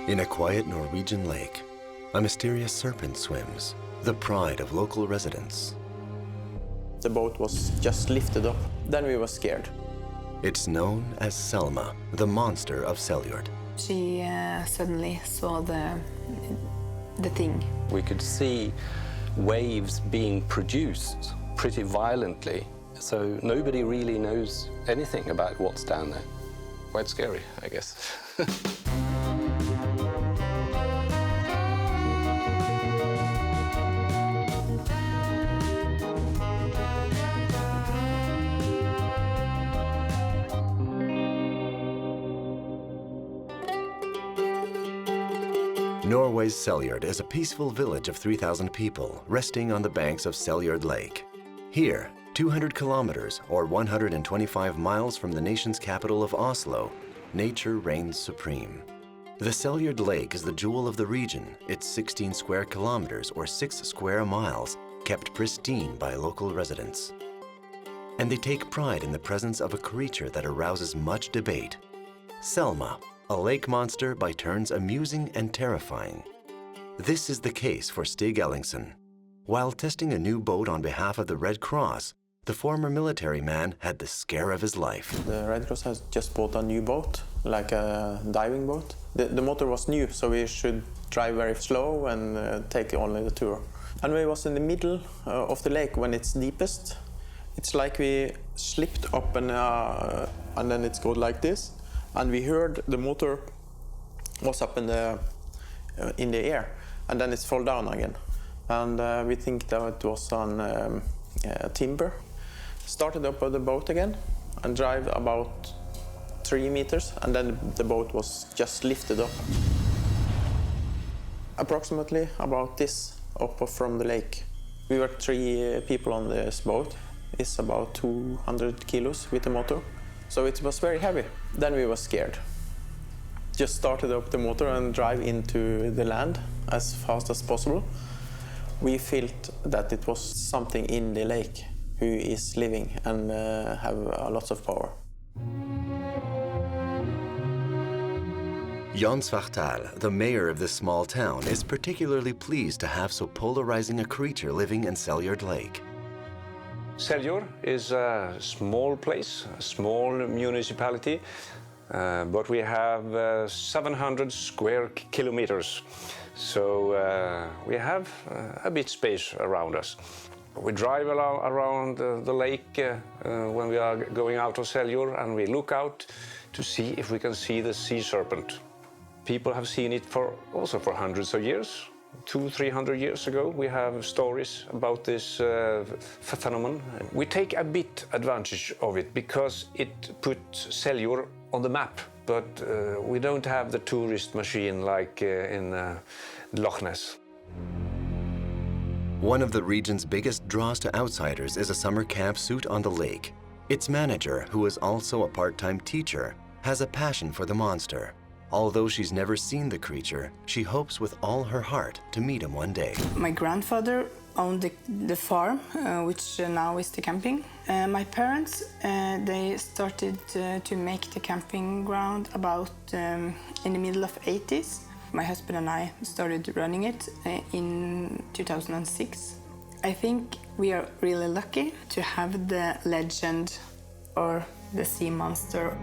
In a quiet Norwegian lake, a mysterious serpent swims, the pride of local residents. The boat was just lifted up. Then we were scared. It's known as Selma, the monster of Seljord. She suddenly saw the thing. We could see waves being produced pretty violently, so nobody really knows anything about what's down there. Quite scary, I guess. Norway's Seljord is a peaceful village of 3,000 people resting on the banks of Seljord Lake. Here, 200 kilometers or 125 miles from the nation's capital of Oslo, nature reigns supreme. The Seljord Lake is the jewel of the region. It's 16 square kilometers or 6 square miles, kept pristine by local residents. And they take pride in the presence of a creature that arouses much debate. Selma, a lake monster by turns amusing and terrifying. This is the case for Stig Ellingsen. While testing a new boat on behalf of the Red Cross, the former military man had the scare of his life. The Red Cross has just bought a new boat, like a diving boat. The motor was new, so we should drive very slow and take only the tour. And we was in the middle of the lake when it's deepest. It's like we slipped up and then it's go like this. And we heard the motor was up in the air, and then it's fall down again. And we think that it was on timber. Started up with the boat again and drive about 3 meters, and then the boat was just lifted up. Approximately about this up from the lake. We were 3 people on this boat. It's about 200 kilos with the motor. So it was very heavy. Then we were scared. Just started up the motor and drive into the land as fast as possible. We felt that it was something in the lake who is living and have lots of power. Jan Svartal, the mayor of this small town, is particularly pleased to have so polarizing a creature living in Seljord Lake. Seljord is a small place, a small municipality, but we have 700 square kilometers. So we have a bit space around us. We drive around the lake when we are going out of Seljord, and we look out to see if we can see the sea serpent. People have seen it also for hundreds of years. 200-300 years ago, we have stories about this phenomenon. We take a bit advantage of it because it puts Seljord on the map, but we don't have the tourist machine like in Loch Ness. One of the region's biggest draws to outsiders is a summer camp suit on the lake. Its manager, who is also a part-time teacher, has a passion for the monster. Although she's never seen the creature, she hopes with all her heart to meet him one day. My grandfather owned the farm, which now is the camping. My parents, they started to make the camping ground about in the middle of 80s. My husband and I started running it in 2006. I think we are really lucky to have the legend or the sea monster.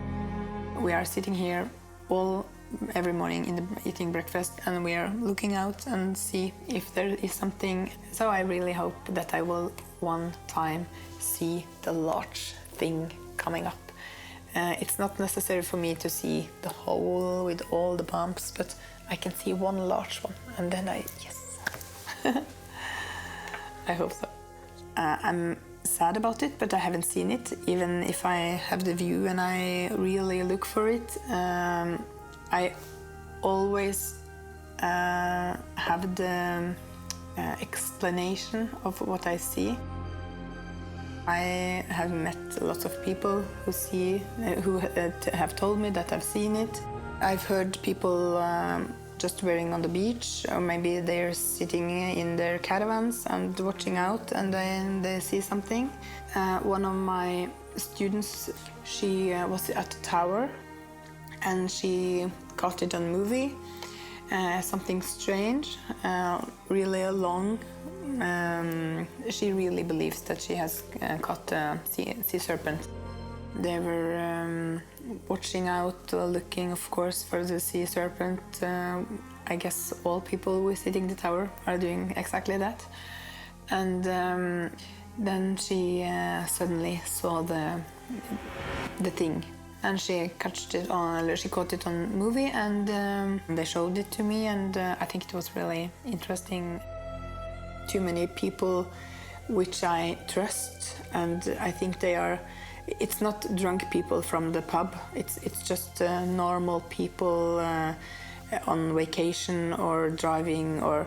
We are sitting here every morning eating breakfast, and we are looking out and see if there is something. So I really hope that I will one time see the large thing coming up. It's not necessary for me to see the hole with all the bumps, but I can see one large one, and then yes. I hope so. I'm sad about it, but I haven't seen it. Even if I have the view and I really look for it, I always have the explanation of what I see. I have met lots of people who have told me that I've seen it. I've heard people just wearing on the beach, or maybe they're sitting in their caravans and watching out, and then they see something. One of my students, she was at the tower and she caught it on movie, something strange, really long. She really believes that she has caught a sea serpent. They were watching out, looking, of course, for the sea serpent. I guess all people visiting the tower are doing exactly that. And then she suddenly saw the thing, and she caught it on movie, and they showed it to me, and I think it was really interesting. Too many people which I trust, and I think they are. It's not drunk people from the pub. It's just normal people on vacation or driving, or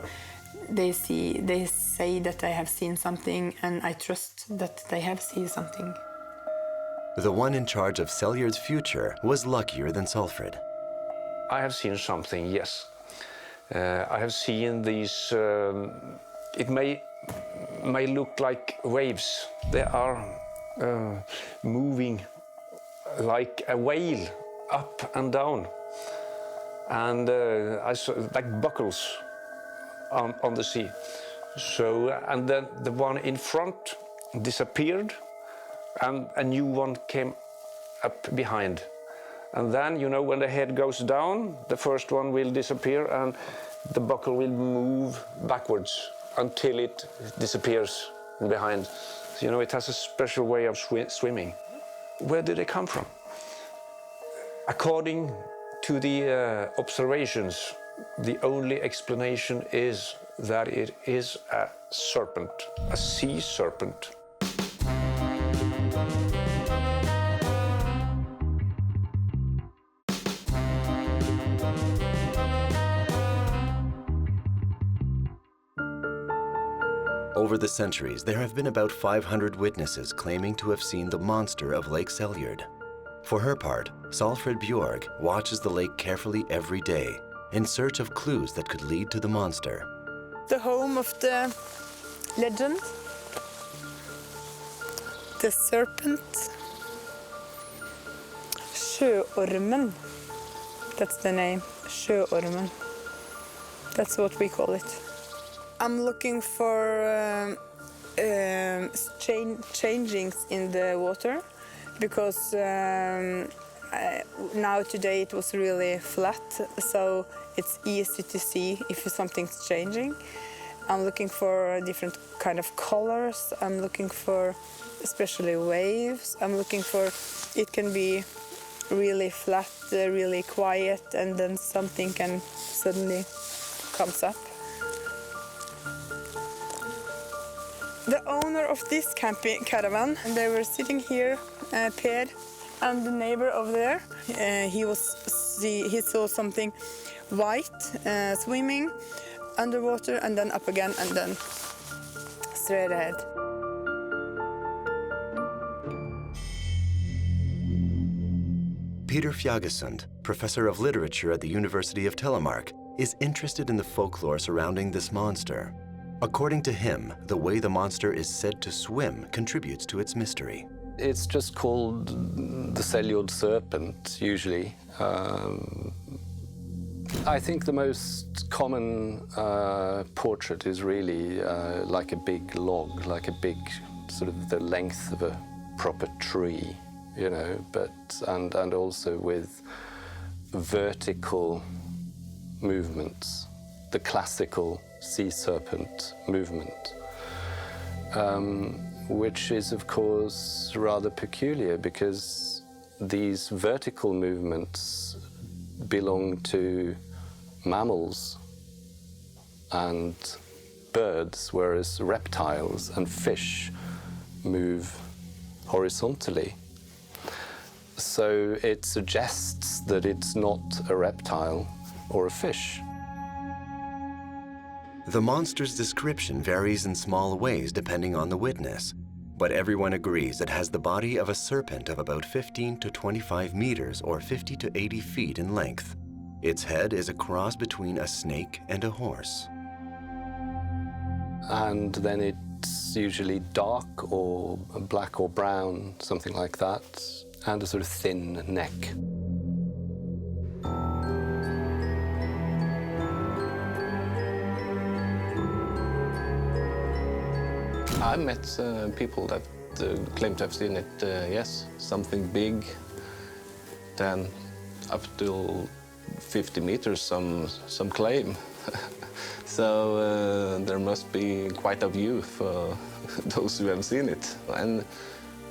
they say that they have seen something, and I trust that they have seen something. The one in charge of Seljord's future was luckier than Salfred. I have seen something, yes. I have seen these. It may look like waves. They are moving like a whale up and down, and I saw like buckles on the sea. So, and then the one in front disappeared, and a new one came up behind. And then, you know, when the head goes down, the first one will disappear, and the buckle will move backwards until it disappears behind. So, you know, it has a special way of swimming. Where did they come from? According to the observations, the only explanation is that it is a serpent, a sea serpent. Over the centuries, there have been about 500 witnesses claiming to have seen the monster of Lake Seljord. For her part, Salfred Bjorg watches the lake carefully every day in search of clues that could lead to the monster. The home of the legend, the serpent, Sjøormen. That's the name, Sjøormen. That's what we call it. I'm looking for changings in the water, because now today it was really flat, so it's easy to see if something's changing. I'm looking for different kind of colors. I'm looking for especially waves. I'm looking for, it can be really flat, really quiet, and then something can suddenly comes up. The owner of this camping caravan, and they were sitting here, Per, and the neighbor over there. He saw something white swimming underwater, and then up again, and then straight ahead. Peter Fjagesund, professor of literature at the University of Telemark, is interested in the folklore surrounding this monster. According to him, the way the monster is said to swim contributes to its mystery. It's just called the Seljord Serpent, usually. I think the most common portrait is really like a big log, like a big, sort of the length of a proper tree, you know, and also with vertical movements, the classical sea serpent movement, which is, of course, rather peculiar because these vertical movements belong to mammals and birds, whereas reptiles and fish move horizontally. So it suggests that it's not a reptile or a fish. The monster's description varies in small ways depending on the witness, but everyone agrees it has the body of a serpent of about 15 to 25 meters or 50 to 80 feet in length. Its head is a cross between a snake and a horse. And then it's usually dark or black or brown, something like that, and a sort of thin neck. I met people that claim to have seen it, yes, something big, then up to 50 meters, some claim. So there must be quite a view for those who have seen it. And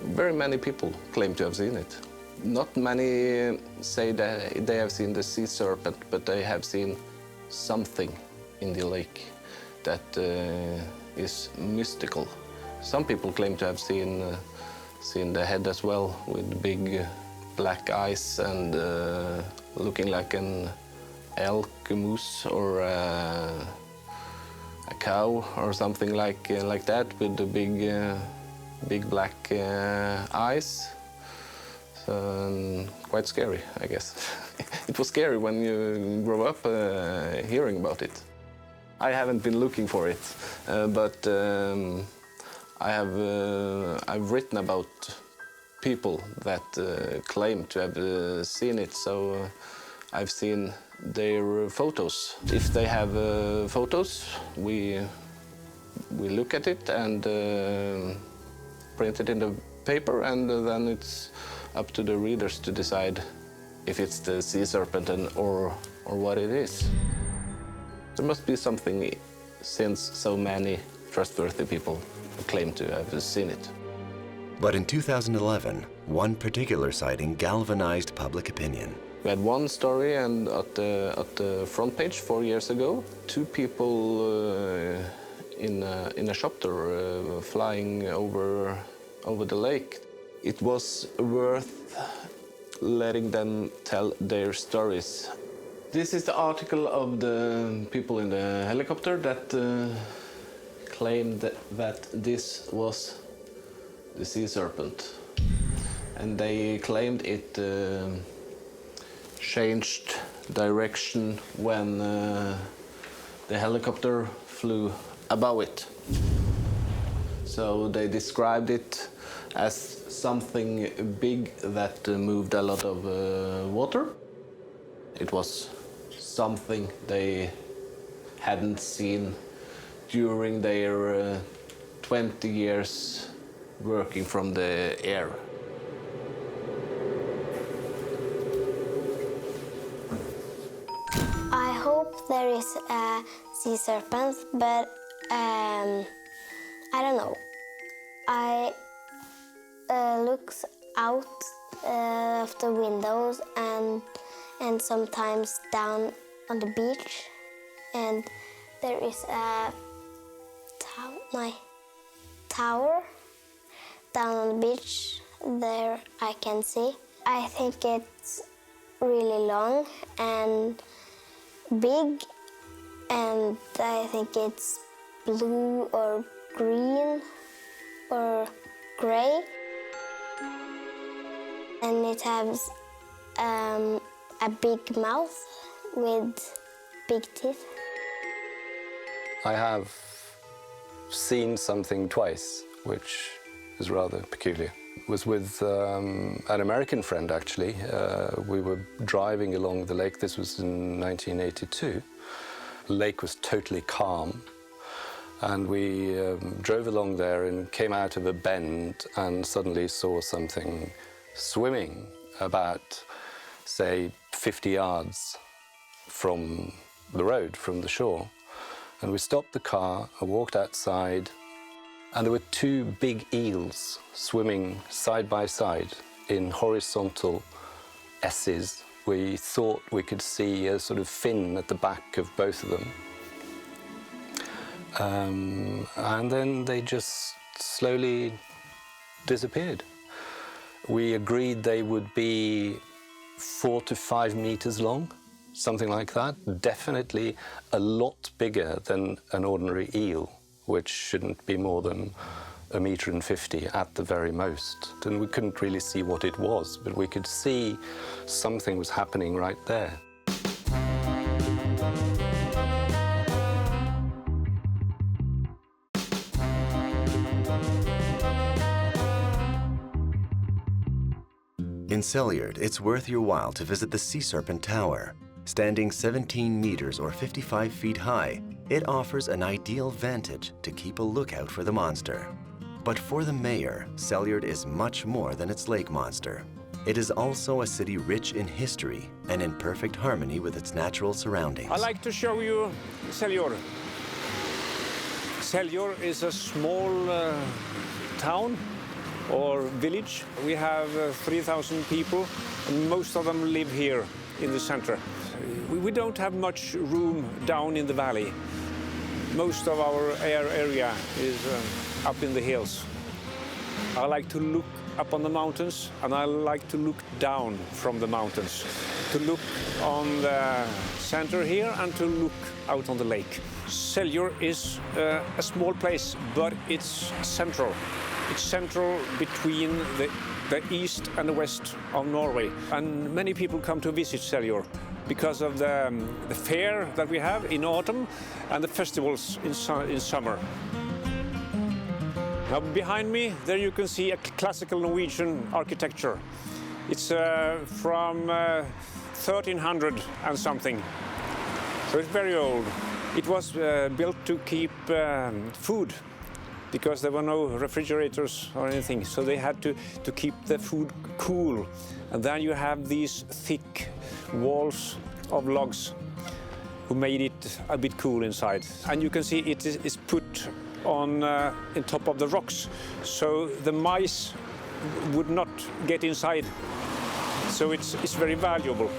very many people claim to have seen it. Not many say that they have seen the sea serpent, but they have seen something in the lake that is mystical. Some people claim to have seen the head as well, with big black eyes and looking like an elk, a moose, or a cow, or something like that, with the big black eyes. So, quite scary, I guess. It was scary when you grow up hearing about it. I haven't been looking for it, but I've written about people that claim to have seen it, so I've seen their photos. If they have photos, we look at it and print it in the paper, and then it's up to the readers to decide if it's the sea serpent or what it is. There must be something, since so many trustworthy people claim to have seen it. But in 2011, one particular sighting galvanized public opinion. We had one story, and at the front page 4 years ago, two people in a chopper flying over the lake. It was worth letting them tell their stories. This is the article of the people in the helicopter that claimed that this was the sea serpent. And they claimed it changed direction when the helicopter flew above it. So they described it as something big that moved a lot of water. It was something they hadn't seen during their 20 years working from the air. I hope there is a sea serpent, but I don't know. I look out of the windows and sometimes down on the beach, and there is a tower down on the beach. There I can see. I think it's really long and big, and I think it's blue or green or gray, and it has a big mouth with big teeth. I have seen something twice, which is rather peculiar. It was with an American friend, actually. We were driving along the lake. This was in 1982. The lake was totally calm. And we drove along there and came out of a bend and suddenly saw something swimming about, say, 50 yards from the road, from the shore. And we stopped the car and walked outside, and there were two big eels swimming side by side in horizontal S's. We thought we could see a sort of fin at the back of both of them. And then they just slowly disappeared. We agreed they would be 4 to 5 meters long, something like that. Definitely a lot bigger than an ordinary eel, which shouldn't be more than 1.50 meters at the very most. And we couldn't really see what it was, but we could see something was happening right there. In Seljord, it's worth your while to visit the Sea Serpent Tower. Standing 17 meters or 55 feet high, It offers an ideal vantage to keep a lookout for the monster. But for the mayor, Seljord is much more than its lake monster. It is also a city rich in history and in perfect harmony with its natural surroundings. I'd like to show you Seljord. Seljord is a small town or village. We have 3,000 people, and most of them live here in the center. We don't have much room down in the valley. Most of our area is up in the hills. I like to look up on the mountains, and I like to look down from the mountains, to look on the center here and to look out on the lake. Seljord is a small place, but it's central. It's central between the east and the west of Norway. And many people come to visit Seljord because of the fair that we have in autumn and the festivals in summer. Now behind me, there you can see a classical Norwegian architecture. It's from 1300 and something, so it's very old. It was built to keep food, because there were no refrigerators or anything, so they had to keep the food cool. And then you have these thick walls of logs who made it a bit cool inside. And you can see it is put on top of the rocks, so the mice would not get inside. So it's very valuable.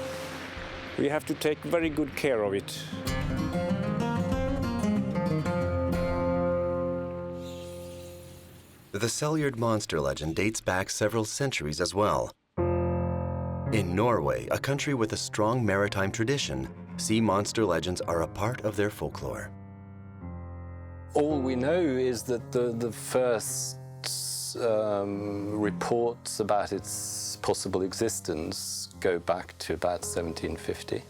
We have to take very good care of it. The Seljord monster legend dates back several centuries as well. In Norway, a country with a strong maritime tradition, sea monster legends are a part of their folklore. All we know is that the first reports about its possible existence go back to about 1750.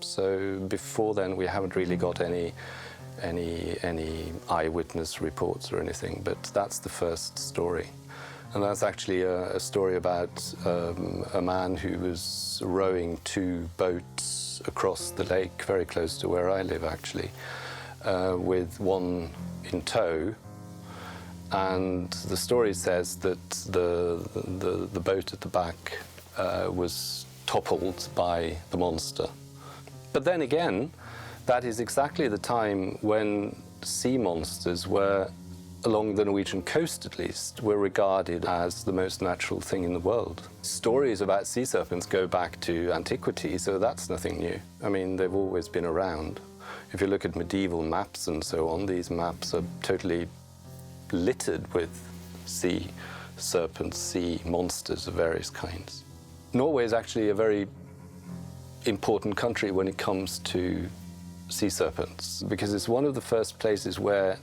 So before then, we haven't really got any eyewitness reports or anything, but that's the first story. And that's actually a story about a man who was rowing 2 boats across the lake, very close to where I live actually, with one in tow. And the story says that the boat at the back was toppled by the monster. But then again, that is exactly the time when sea monsters were, along the Norwegian coast at least, were regarded as the most natural thing in the world. Stories about sea serpents go back to antiquity, so that's nothing new. I mean, they've always been around. If you look at medieval maps and so on, these maps are totally littered with sea serpents, sea monsters of various kinds. Norway is actually a very important country when it comes to sea serpents, because it's one of the first places where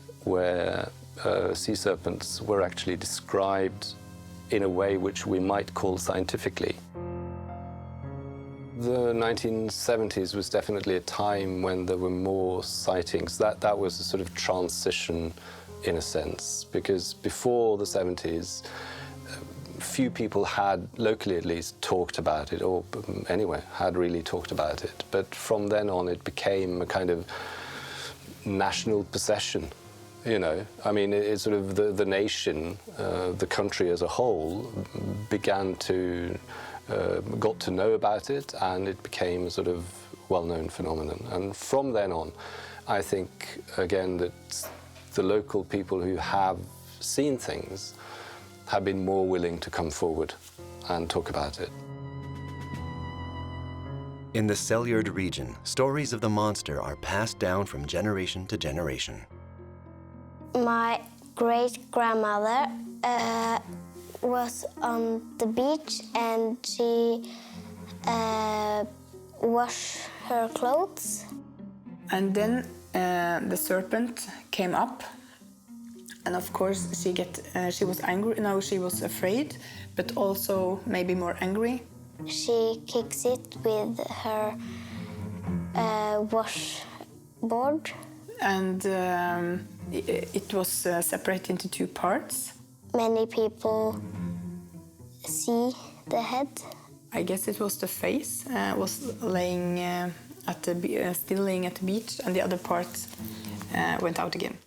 sea serpents were actually described in a way which we might call scientifically. The 1970s was definitely a time when there were more sightings. That was a sort of transition in a sense, because before the 70s, few people had, locally at least, talked about it, or anyway, had really talked about it. But from then on, it became a kind of national possession, you know. I mean, it's sort of the nation, the country as a whole, began to, got to know about it, and it became a sort of well-known phenomenon. And from then on, I think, again, that the local people who have seen things have been more willing to come forward and talk about it. In the Seljord region, stories of the monster are passed down from generation to generation. My great-grandmother was on the beach, and she washed her clothes. And then the serpent came up, and of course she was angry. No, she was afraid, but also maybe more angry. She kicks it with her washboard. And it was separated into 2 parts. Many people see the head. I guess it was the face was laying still laying at the beach, and the other part went out again.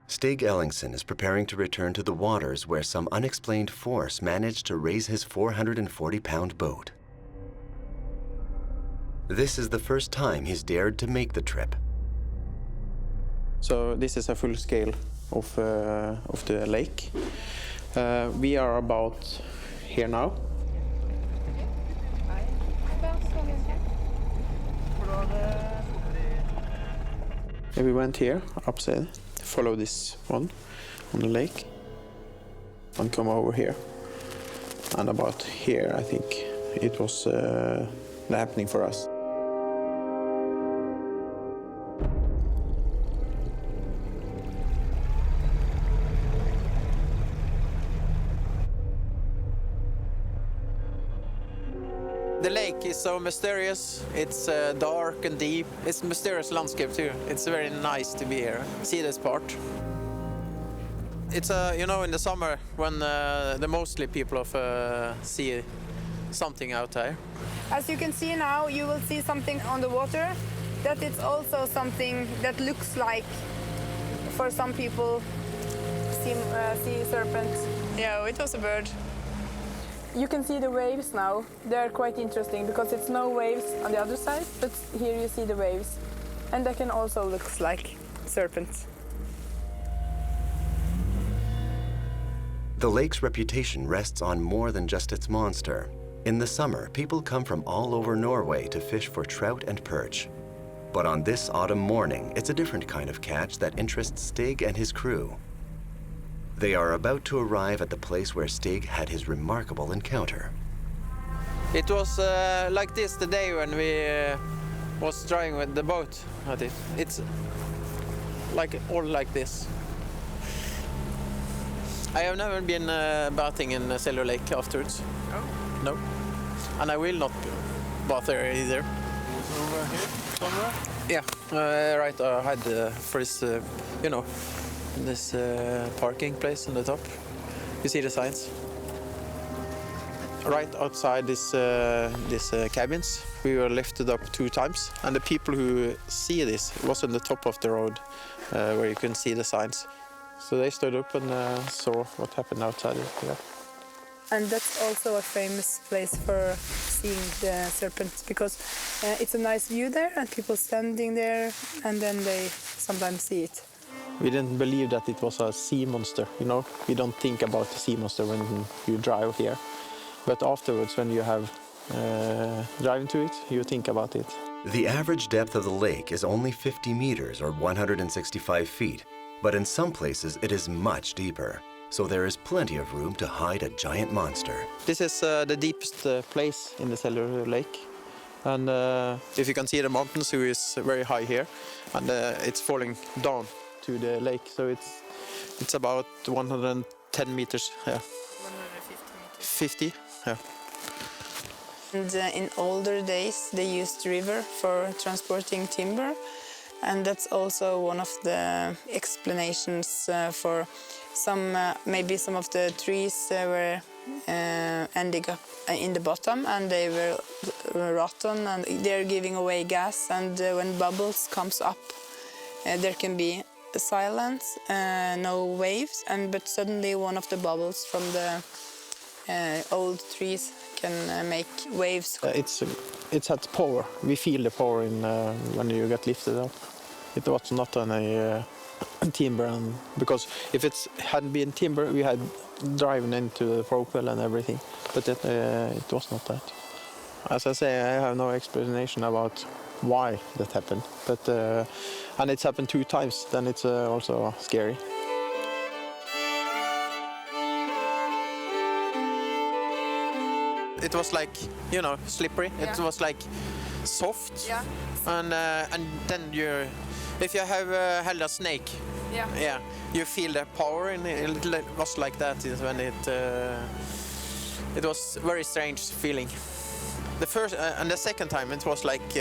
Stig Ellingsen is preparing to return to the waters where some unexplained force managed to raise his 440-pound boat. This is the first time he's dared to make the trip. So this is a full scale of the lake. We are about here now. We went here, upside, follow this one on the lake, and come over here. And about here, I think it was happening for us. The lake is so mysterious. It's dark and deep. It's a mysterious landscape too. It's very nice to be here. See this part. It's you know, in the summer when the mostly people of see something out there. As you can see now, you will see something on the water. That it's also something that looks like, for some people, sea serpent. Yeah, it was a bird. You can see the waves now. They're quite interesting because it's no waves on the other side, but here you see the waves. And that can also look like serpents. The lake's reputation rests on more than just its monster. In the summer, people come from all over Norway to fish for trout and perch. But on this autumn morning, it's a different kind of catch that interests Stig and his crew. They are about to arrive at the place where Stig had his remarkable encounter. It was like this the day when we was driving with the boat. It's like all like this. I have never been bathing in Seljord Lake afterwards. Oh? No. And I will not bath there either. Over here, somewhere? Yeah, right ahead for this, you know, this parking place on the top. You see the signs? Right outside this cabins, we were lifted up 2 times, and the people who see this was on the top of the road where you can see the signs. So they stood up and saw what happened outside. Yeah. And that's also a famous place for seeing the serpent because it's a nice view there and people standing there and then they sometimes see it. We didn't believe that it was a sea monster, you know. We don't think about the sea monster when you drive here. But afterwards, when you have driven to it, you think about it. The average depth of the lake is only 50 meters or 165 feet, but in some places it is much deeper. So there is plenty of room to hide a giant monster. This is the deepest place in the Seljord Lake. And if you can see the mountains, who is very high here, and it's falling down to the lake. So it's about 110 meters. Yeah. 150 meters. 50, yeah. And in older days, they used river for transporting timber. And that's also one of the explanations for maybe some of the trees were ending up in the bottom and they were rotten and they're giving away gas. And when bubbles comes up, there can be silence, no waves, but suddenly one of the bubbles from the old trees can make waves. It's at power. We feel the power in when you get lifted up. It was not any timber, because if it hadn't been timber, we had driven into the propel and everything. But it was not that. As I say, I have no explanation about why that happened. But and it's happened 2 times. Then it's also scary. It was like, you know, slippery. Yeah. It was like soft. Yeah. And then if you have held a snake, yeah, you feel the power in it. It was like that when it was very strange feeling. The first and the second time it was like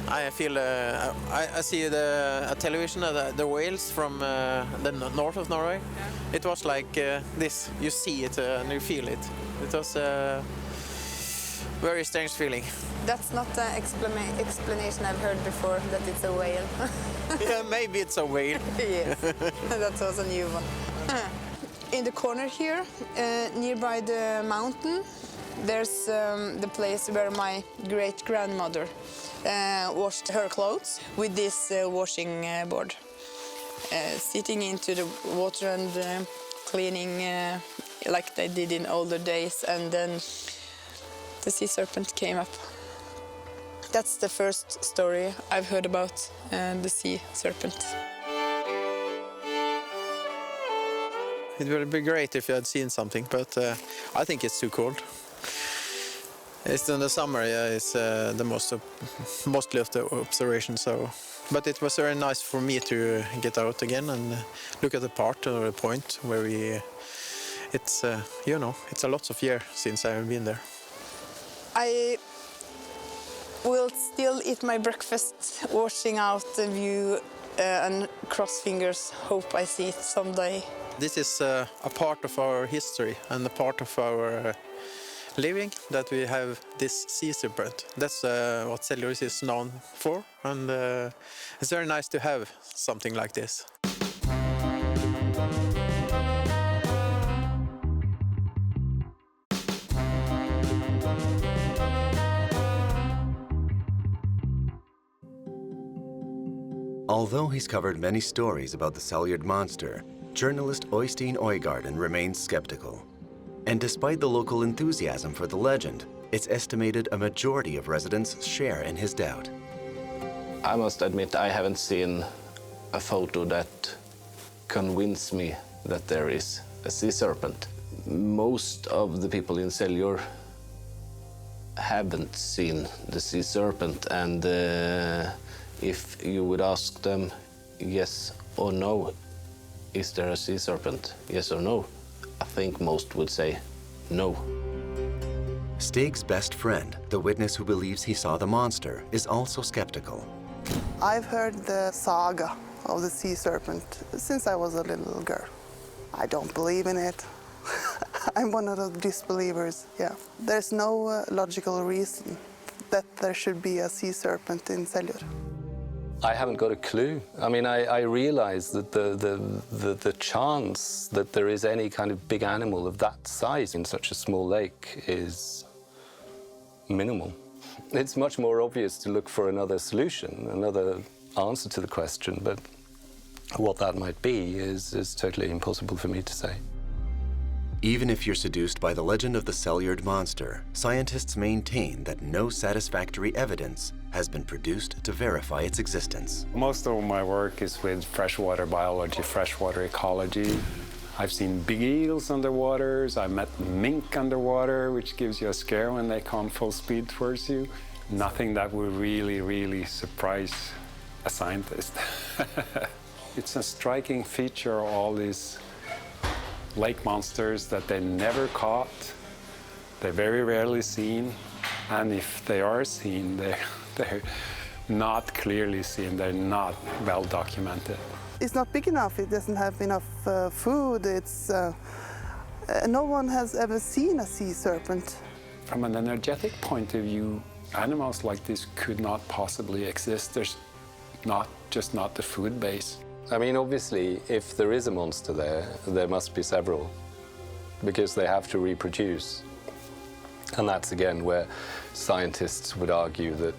I feel I see a television the whales from the north of Norway. Yeah. It was like this. You see it and you feel it. It was a very strange feeling. That's not the explanation I've heard before, that it's a whale. Yeah, maybe it's a whale. Yes, that was a new one. In the corner here, nearby the mountain, there's the place where my great-grandmother washed her clothes with this washing board. Sitting into the water and cleaning like they did in older days, and then the sea serpent came up. That's the first story I've heard about the sea serpent. It would be great if you had seen something, but I think it's too cold. It's in the summer, yeah, it's the mostly of the observation. So, but it was very nice for me to get out again and look at the part or the point where we. It's you know, it's a lot of years since I've been there. I will still eat my breakfast, watching out the view and cross fingers. Hope I see it someday. This is a part of our history and a part of our living, that we have this sea serpent. That's what Seljord is known for, and it's very nice to have something like this. Although he's covered many stories about the Seljord monster, journalist Øystein Øygarden remains skeptical. And despite the local enthusiasm for the legend, it's estimated a majority of residents share in his doubt. I must admit I haven't seen a photo that convinced me that there is a sea serpent. Most of the people in Seljord haven't seen the sea serpent, and if you would ask them yes or no, is there a sea serpent, yes or no, I think most would say no. Stig's best friend, the witness who believes he saw the monster, is also skeptical. I've heard the saga of the sea serpent since I was a little girl. I don't believe in it. I'm one of the disbelievers, yeah. There's no logical reason that there should be a sea serpent in Seljord. I haven't got a clue. I mean, I realize that the chance that there is any kind of big animal of that size in such a small lake is minimal. It's much more obvious to look for another solution, another answer to the question, but what that might be is totally impossible for me to say. Even if you're seduced by the legend of the Seljord monster, scientists maintain that no satisfactory evidence has been produced to verify its existence. Most of my work is with freshwater biology, freshwater ecology. I've seen big eels underwater, I've met mink underwater, which gives you a scare when they come full speed towards you. Nothing that would really surprise a scientist. It's a striking feature of all these lake monsters that they never caught, they're very rarely seen, and if they are seen, they're not clearly seen, they're not well documented. It's not big enough, it doesn't have enough food, no one has ever seen a sea serpent. From an energetic point of view, animals like this could not possibly exist. There's just not the food base. I mean, obviously, if there is a monster there must be several, because they have to reproduce. And that's, again, where scientists would argue that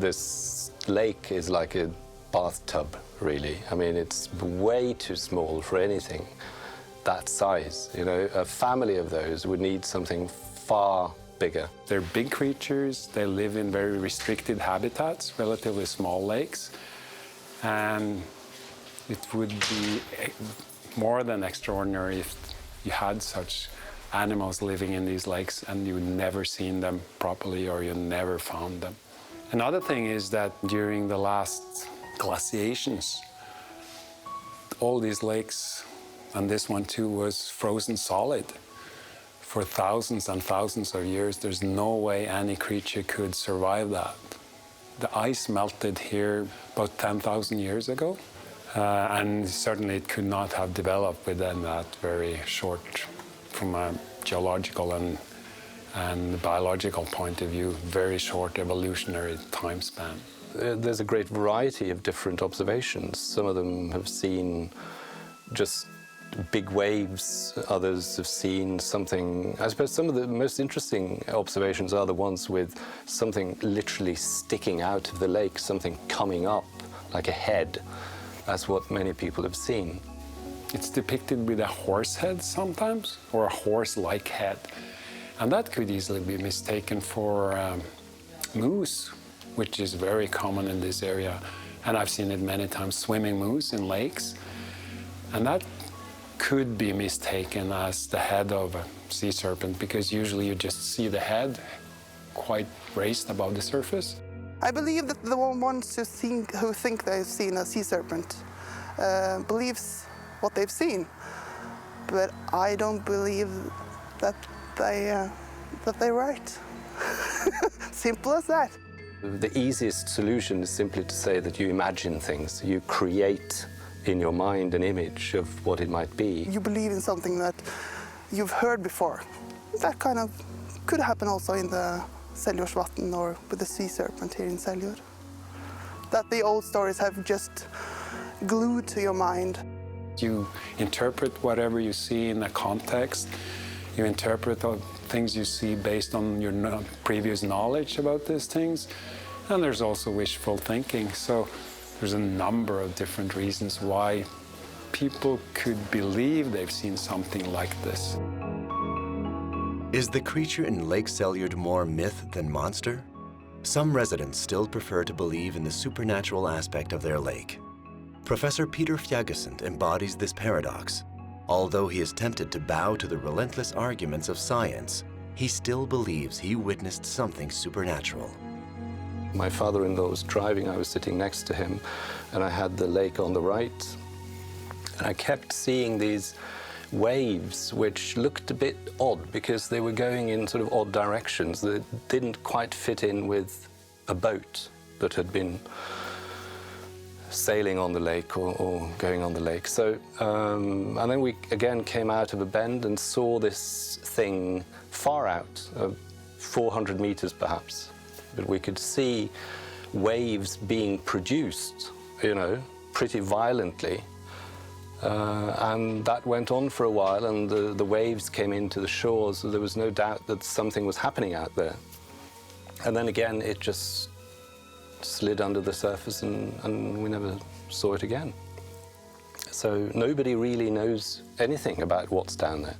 this lake is like a bathtub, really. I mean, it's way too small for anything that size. You know, a family of those would need something far bigger. They're big creatures. They live in very restricted habitats, relatively small lakes. And it would be more than extraordinary if you had such animals living in these lakes and you never seen them properly or you never found them. Another thing is that during the last glaciations, all these lakes, and this one too, was frozen solid for thousands and thousands of years. There's no way any creature could survive that. The ice melted here about 10,000 years ago, and certainly it could not have developed within that very short, from a geological and biological point of view, very short evolutionary time span. There's a great variety of different observations. Some of them have seen just big waves, others have seen something. I suppose some of the most interesting observations are the ones with something literally sticking out of the lake, something coming up like a head. That's what many people have seen. It's depicted with a horse head sometimes, or a horse-like head. And that could easily be mistaken for moose, which is very common in this area. And I've seen it many times, swimming moose in lakes. And that could be mistaken as the head of a sea serpent, because usually you just see the head quite raised above the surface. I believe that the ones who think they've seen a sea serpent believes what they've seen, but I don't believe that they're right. Simple as that. The easiest solution is simply to say that you imagine things, you create in your mind an image of what it might be. You believe in something that you've heard before. That kind of could happen also in the Seljordsvatn or with the sea serpent here in Seljord. That the old stories have just glued to your mind. You interpret whatever you see in a context. You interpret the things you see based on your previous knowledge about these things. And there's also wishful thinking. So there's a number of different reasons why people could believe they've seen something like this. Is the creature in Lake Seljord more myth than monster? Some residents still prefer to believe in the supernatural aspect of their lake. Professor Peter Fjagesund embodies this paradox. Although he is tempted to bow to the relentless arguments of science, he still believes he witnessed something supernatural. My father-in-law was driving, I was sitting next to him, and I had the lake on the right. And I kept seeing these waves which looked a bit odd because they were going in sort of odd directions that didn't quite fit in with a boat that had been sailing on the lake or going on the lake. So, and then we again came out of a bend and saw this thing far out, 400 meters perhaps. But we could see waves being produced, you know, pretty violently. And that went on for a while, and the waves came into the shore, so there was no doubt that something was happening out there. And then again, it just slid under the surface, and we never saw it again. So nobody really knows anything about what's down there.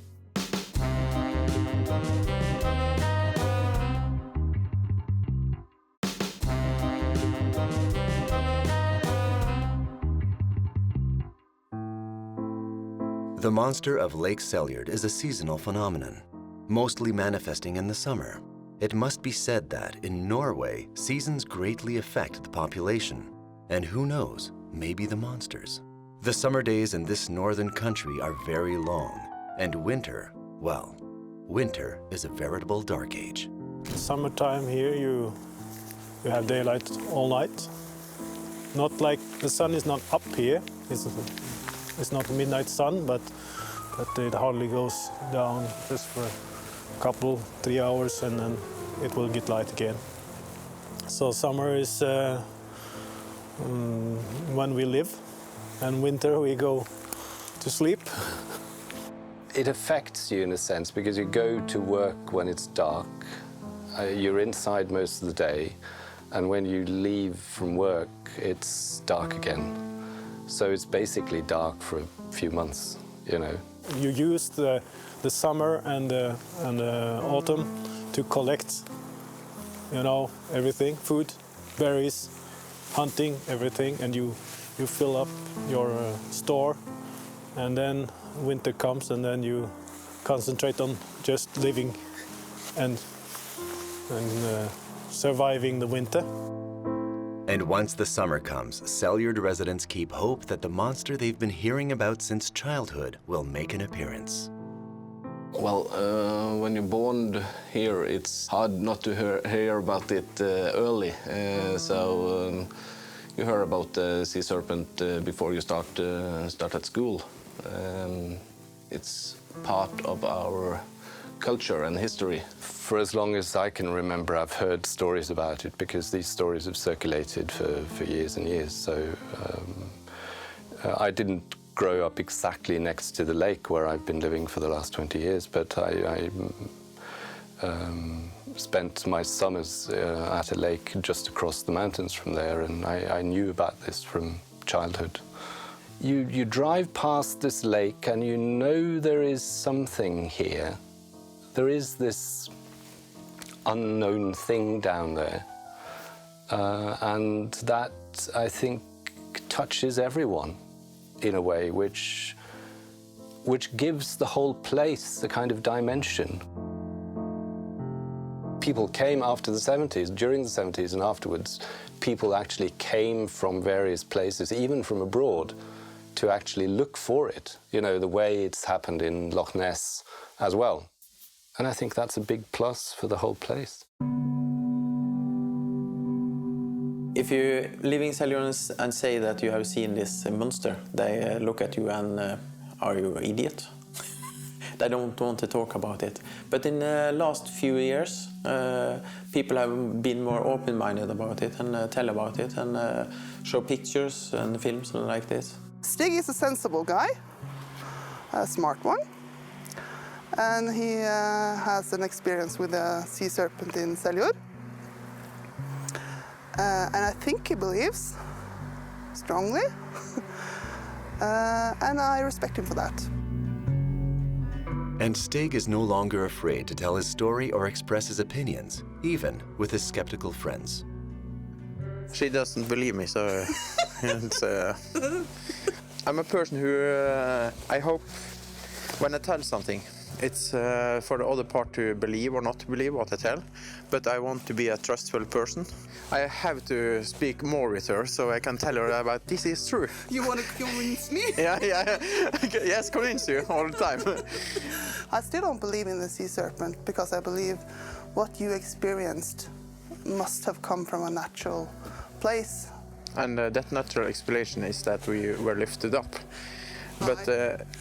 The monster of Lake Seljord is a seasonal phenomenon, mostly manifesting in the summer. It must be said that in Norway, seasons greatly affect the population, and who knows, maybe the monsters. The summer days in this northern country are very long, and winter, well, winter is a veritable dark age. Summertime here, you have daylight all night. Not like the sun is not up here. It's not midnight sun, but it hardly goes down just for a couple, 3 hours, and then it will get light again. So summer is when we live, and winter we go to sleep. It affects you in a sense because you go to work when it's dark. You're inside most of the day, and when you leave from work, it's dark again. So it's basically dark for a few months, you know. You use the summer and the autumn to collect, you know, everything, food, berries, hunting, everything, and you fill up your store. And then winter comes, and then you concentrate on just living and surviving the winter. And once the summer comes, Seljord residents keep hope that the monster they've been hearing about since childhood will make an appearance. Well, when you're born here, it's hard not to hear about it early. So you hear about the sea serpent before you start at school. It's part of our culture and history. For as long as I can remember, I've heard stories about it because these stories have circulated for years and years. So I didn't grow up exactly next to the lake where I've been living for the last 20 years, but I spent my summers at a lake just across the mountains from there, and I knew about this from childhood. You drive past this lake and you know there is something here. There is this unknown thing down there, and that, I think, touches everyone in a way which gives the whole place a kind of dimension. People came after the 70s, during the 70s and afterwards, people actually came from various places, even from abroad, to actually look for it, you know, the way it's happened in Loch Ness as well. And I think that's a big plus for the whole place. If you live in Seljord and say that you have seen this monster, they look at you and are you an idiot? They don't want to talk about it. But in the last few years, people have been more open-minded about it and tell about it and show pictures and films and like this. Stig is a sensible guy, a smart one, and he has an experience with a sea serpent in Seljord. And I think he believes strongly, and I respect him for that. And Stig is no longer afraid to tell his story or express his opinions, even with his skeptical friends. She doesn't believe me, so it's, I'm a person who I hope when I tell something, it's for the other part to believe or not to believe what I tell, but I want to be a trustful person. I have to speak more with her so I can tell her about this is true. You want to convince me? Yeah. Yes, convince you all the time. I still don't believe in the sea serpent because I believe what you experienced must have come from a natural place. And that natural explanation is that we were lifted up. But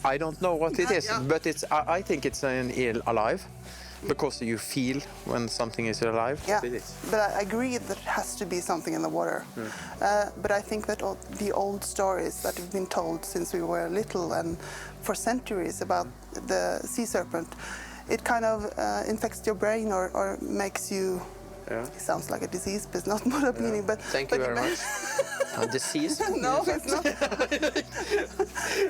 I don't know what it is, but I think it's an eel alive, because you feel when something is alive. Yeah, It is. but I agree that it has to be something in the water. But I think that all the old stories that have been told since we were little and for centuries about the sea serpent, it kind of infects your brain or makes you... Yeah. It sounds like a disease, but it's not what I'm meaning. But Thank you very much. A disease? No, it's not.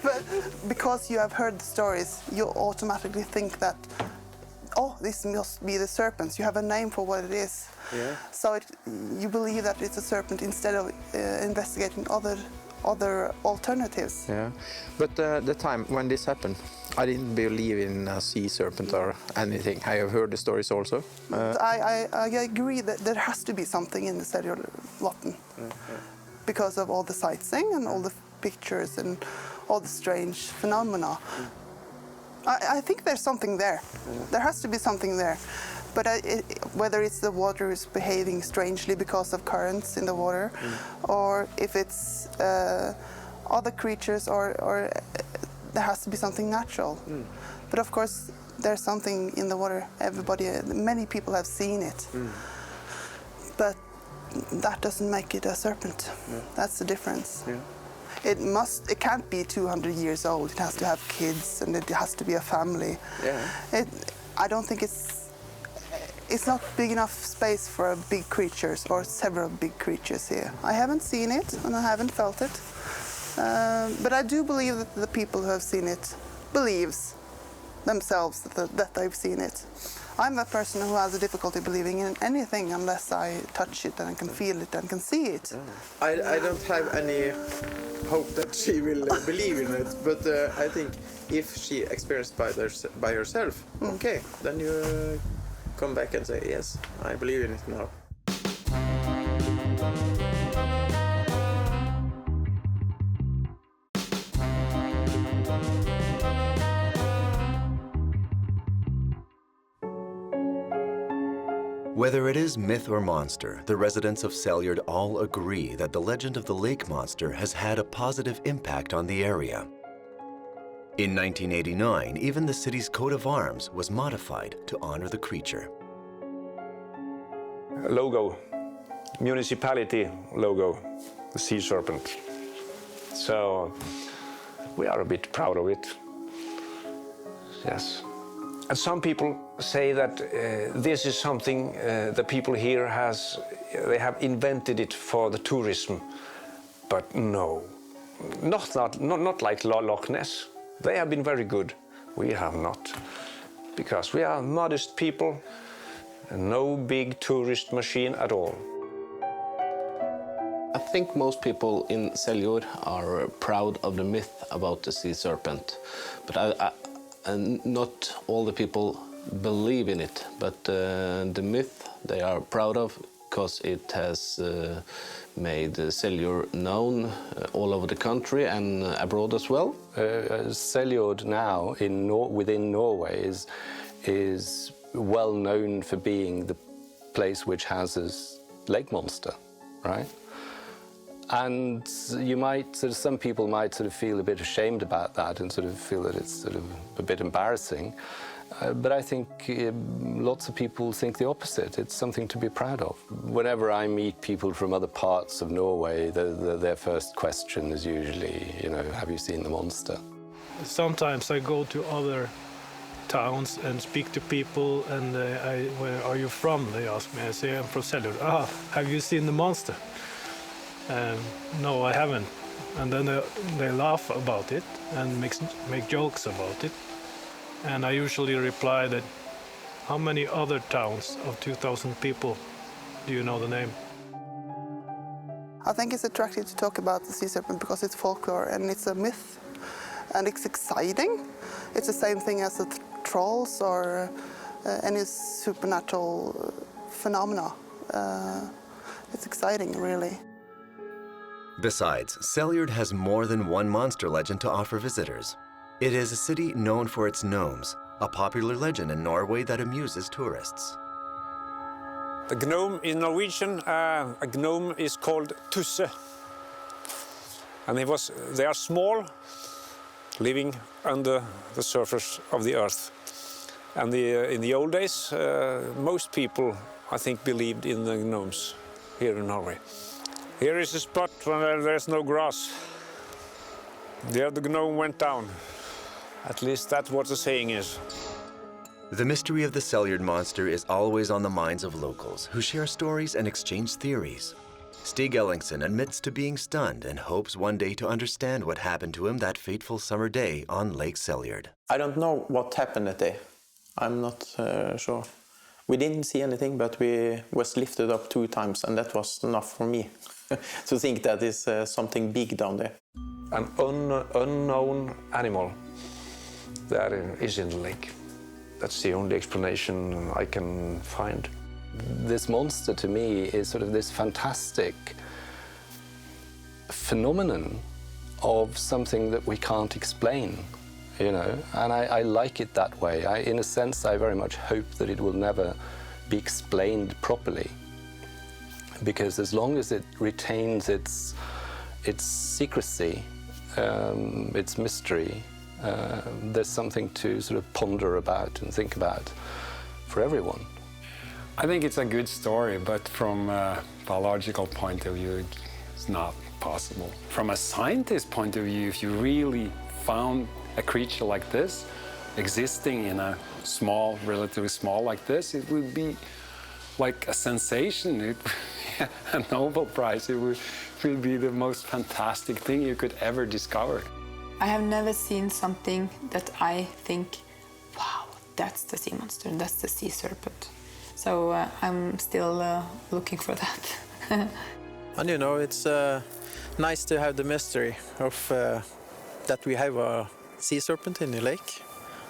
But because you have heard the stories, you automatically think that, oh, this must be the serpents. You have a name for what it is. Yeah. So you believe that it's a serpent instead of investigating other alternatives. Yeah, but the time when this happened, I didn't believe in a sea serpent or anything. I have heard the stories also. I agree that there has to be something in the Seljord because of all the sightseeing and all the pictures and all the strange phenomena. I think there's something there. There has to be something there. But whether it's the water is behaving strangely because of currents in the water, or if it's other creatures, or there has to be something natural. But of course, there's something in the water. Many people have seen it. But that doesn't make it a serpent. That's the difference. It can't be 200 years old. It has to have kids, and it has to be a family. I don't think it's not big enough space for big creatures or several big creatures here. I haven't seen it and I haven't felt it. But I do believe that the people who have seen it believes themselves that they've seen it. I'm a person who has a difficulty believing in anything unless I touch it and I can feel it and can see it. I don't have any hope that she will believe in it, but I think if she experienced by herself, okay, then you come back and say, yes, I believe in it now. Whether it is myth or monster, the residents of Seljord all agree that the legend of the lake monster has had a positive impact on the area. In 1989, even the city's coat of arms was modified to honor the creature. Logo, municipality logo, the sea serpent. So we are a bit proud of it, yes. And some people say that this is something the people here they have invented it for the tourism, but no, not like Loch Ness. They have been very good. We have not, because we are modest people and no big tourist machine at all. I think most people in Seljord are proud of the myth about the sea serpent, but not all the people believe in it. But the myth they are proud of because it has made Seljord known all over the country and abroad as well. Seljord now within Norway is well known for being the place which houses lake monster, right? And some people might sort of feel a bit ashamed about that and sort of feel that it's sort of a bit embarrassing. But I think lots of people think the opposite. It's something to be proud of. Whenever I meet people from other parts of Norway, their first question is usually, have you seen the monster? Sometimes I go to other towns and speak to people, and where are you from? They ask me. I say, I'm from Seljord. Have you seen the monster? No, I haven't. And then they laugh about it and make jokes about it. And I usually reply that, how many other towns of 2,000 people do you know the name? I think it's attractive to talk about the sea serpent because it's folklore and it's a myth and it's exciting. It's the same thing as the trolls or any supernatural phenomena. It's exciting, really. Besides, Seljord has more than one monster legend to offer visitors. It is a city known for its gnomes, a popular legend in Norway that amuses tourists. The gnome in Norwegian, a gnome is called tusse. And they are small, living under the surface of the earth. And in the old days, most people, I think, believed in the gnomes here in Norway. Here is a spot where there's no grass. There the gnome went down. At least that's what the saying is. The mystery of the Seljord monster is always on the minds of locals who share stories and exchange theories. Stig Ellingson admits to being stunned and hopes one day to understand what happened to him that fateful summer day on Lake Seljord. I don't know what happened that day. I'm not sure. We didn't see anything, but we was lifted up 2 times, and that was enough for me to think that is something big down there. An unknown animal that is in the lake. That's the only explanation I can find. This monster to me is sort of this fantastic phenomenon of something that we can't explain, and I like it that way. In a sense, I very much hope that it will never be explained properly, because as long as it retains its secrecy, its mystery, there's something to sort of ponder about and think about for everyone. I think it's a good story, but from a biological point of view, it's not possible. From a scientist point of view, if you really found a creature like this existing in a relatively small like this, it would be like a sensation. A Nobel Prize. It would be the most fantastic thing you could ever discover. I have never seen something that I think, wow, that's the sea monster, that's the sea serpent. So I'm still looking for that. And it's nice to have the mystery of that we have a sea serpent in the lake.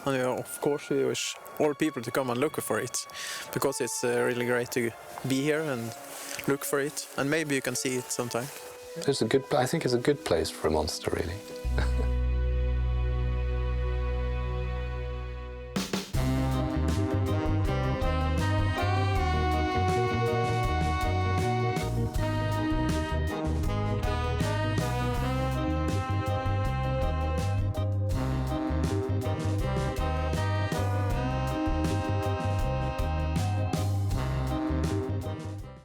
And of course we wish all people to come and look for it, because it's really great to be here and look for it, and maybe you can see it sometime. I think it's a good place for a monster, really.